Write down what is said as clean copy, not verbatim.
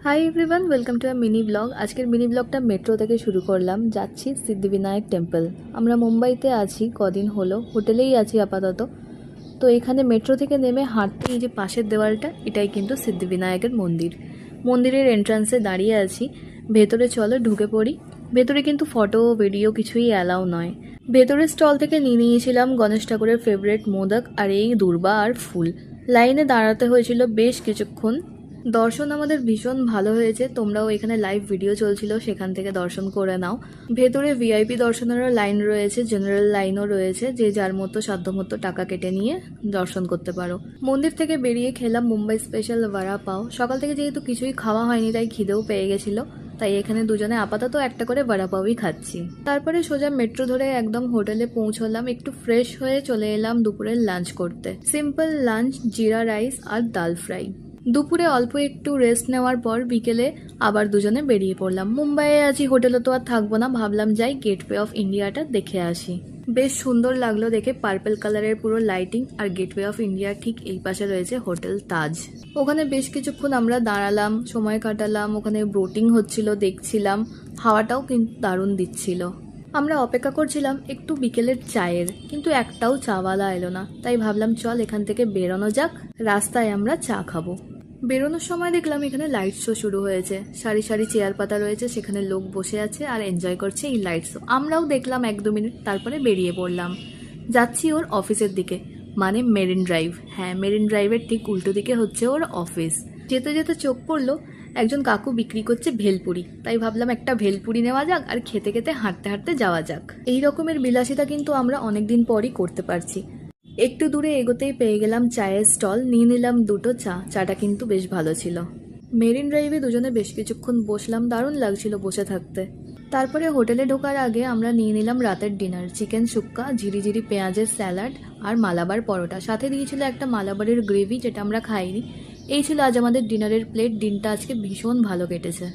Hi everyone, welcome to a mini blog. আজকের mini ব্লগটা metro থেকে শুরু করলাম। যাচ্ছি সিদ্ধিবিনায়ক টেম্পল। আমরা মুম্বাইতে আছি, কদিন হলো হোটেলেই আছি আপাতত। তো এখানে মেট্রো থেকে নেমে হাঁটতে এই যে পাশের দেওয়ালটা, এটাই কিন্তু সিদ্ধিবিনায়কের মন্দির। মন্দিরের এন্ট্রান্সে দাঁড়িয়ে আছি। ভেতরে চলো ঢুকে পড়ি। ভেতরে কিন্তু ফটো ভিডিও কিছুই অ্যালাউ নয়। ভেতরের স্টল থেকে নিয়েছিলাম গণেশ ঠাকুরের ফেভারিট মোদক আর এই দূর্বা আর ফুল। লাইনে দাঁড়াতে হয়েছিল বেশ কিছুক্ষণ। দর্শন আমাদের ভীষণ ভালো হয়েছে। তোমরাও এখানে লাইভ ভিডিও চলছিল, সেখান থেকে দর্শন করে নাও। ভেতরে ভিআইপি দর্শনেরও লাইন রয়েছে, জেনারেল লাইনও রয়েছে, যে যার মতো সাধ্যমতো টাকা কেটে নিয়ে দর্শন করতে পারো। মন্দির থেকে বেরিয়ে খেলাম মুম্বাই স্পেশাল ভাড়া পাও। সকাল থেকে যেহেতু কিছুই খাওয়া হয়নি তাই খিদেও পেয়ে গেছিলো, তাই এখানে দুজনে আপাতত একটা করে বড়া পাওই খাচ্ছি। তারপরে সোজা মেট্রো ধরে একদম হোটেলে পৌঁছলাম। একটু ফ্রেশ হয়ে চলে এলাম দুপুরের লাঞ্চ করতে। সিম্পল লাঞ্চ, জিরা রাইস আর ডাল ফ্রাই। দুপুরে অল্প একটু রেস্ট নেওয়ার পর বিকেলে আবার দুজনে বেরিয়ে পড়লাম। মুম্বাইয়ে আছি, হোটেলে তো আর থাকবো না, ভাবলাম যাই গেটওয়ে অফ ইন্ডিয়াটা দেখে আসি। বেশ সুন্দর লাগলো দেখে, পার্পল কালারের পুরো লাইটিং। আর গেটওয়ে অফ ইন্ডিয়ার ঠিক এই পাশে রয়েছে হোটেল তাজ। ওখানে বেশ কিছুক্ষণ আমরা দাঁড়ালাম, সময় কাটালাম। ওখানে বোটিং হচ্ছিল, দেখছিলাম। হাওয়াটাও কিন্তু দারুণ দিচ্ছিল। আমরা অপেক্ষা করছিলাম একটু বিকেলের চায়ের, কিন্তু একটাও চাওয়ালা এলো না। তাই ভাবলাম চল এখান থেকে বেরোনো যাক, রাস্তায় আমরা চা খাবো। বেরোনোর সময় দেখলাম এখানে লাইট শো শুরু হয়েছে। সারি সারি চেয়ার পাতা রয়েছে, সেখানে লোক বসে আছে আর এনজয় করছে এই লাইট শো। আমরাও দেখলাম 1-2 মিনিট, তারপরে বেরিয়ে পড়লাম। যাচ্ছি ওর অফিসের দিকে, মানে মেরিন ড্রাইভ। হ্যাঁ, মেরিন ড্রাইভের ঠিক উল্টো দিকে হচ্ছে ওর অফিস। যেতে যেতে চোখ পড়লো একজন কাকু বিক্রি করছে ভেলপুরি। তাই ভাবলাম একটা ভেলপুরি নেওয়া যাক আর খেতে খেতে হাঁটতে হাঁটতে যাওয়া যাক। এই রকমের বিলাসিতা কিন্তু আমরা অনেকদিন পরই করতে পারছি। একটু দূরে এগোতেই পেয়ে গেলাম চায়ের স্টল। নিয়ে নিলাম 2টো চা। চাটা কিন্তু বেশ ভালো ছিল। মেরিন ড্রাইভে দুজনে বেশ কিছুক্ষণ বসলাম, দারুণ লাগছিল বসে থাকতে। তারপরে হোটেলে ঢোকার আগে আমরা নিয়ে নিলাম রাতের ডিনার। চিকেন সুক্কা, ঝিরিঝিরি পেঁয়াজের স্যালাড আর মালাবার পরোটা। সাথে দিয়েছিল একটা মালাবারের গ্রেভি, যেটা আমরা খাইনি। এই ছিল আজ আমাদের ডিনারের প্লেট। দিনটা আজকে ভীষণ ভালো কেটেছে।